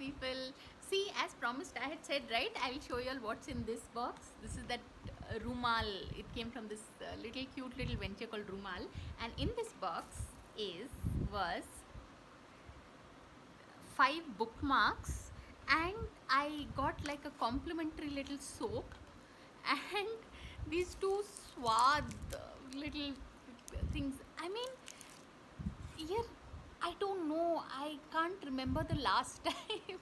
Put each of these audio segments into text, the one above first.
people. See, as promised, I had said, right, I'll show you all what's in this box. This is that rumal. It came from this little cute little venture called Rumal, and in this box was 5 bookmarks, and I got like a complimentary little soap and these two swad little things. I mean, yeah, I don't know. I can't remember the last time.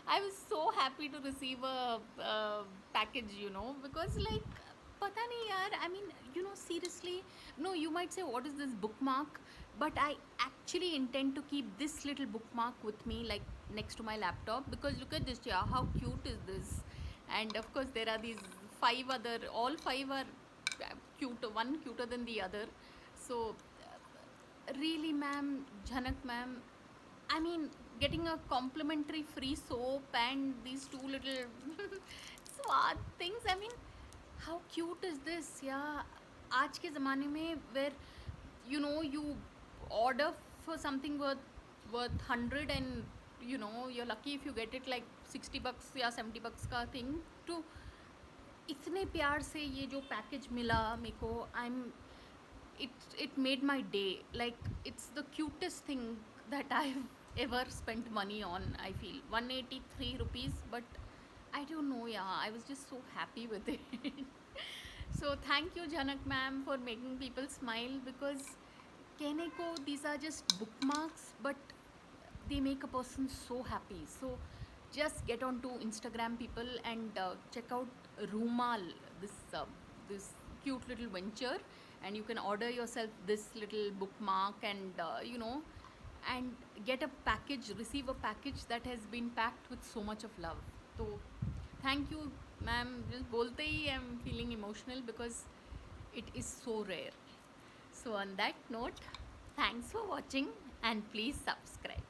I was so happy to receive a package, because like, pata nahi yaar. I mean, seriously. No, you might say, what is this bookmark? But I actually intend to keep this little bookmark with me, like next to my laptop, because look at this, yeah. How cute is this? And of course, there are these all five are cute, one cuter than the other. So really, ma'am, Janak ma'am, I mean, getting a complimentary free soap and these two little swat things. I mean, how cute is this? Yeah, आज के ज़माने में where you order for something worth 100, and you're lucky if you get it like $60 या $70 का thing to इतने प्यार से ये जो पैकेज मिला मेरे को it made my day. Like, it's the cutest thing that I've ever spent money on. I feel 183 rupees, but I don't know, yeah, I was just so happy with it. So thank you, Janak ma'am, for making people smile, because कहने को these are just bookmarks, but they make a person so happy. So just get on to Instagram, people, and check out Rumal, this cute little venture, and you can order yourself this little bookmark, and and get a package, receive a package that has been packed with so much of love. So thank you, ma'am. Just bolte hi I'm feeling emotional, because it is so rare. So on that note, thanks for watching, and please subscribe.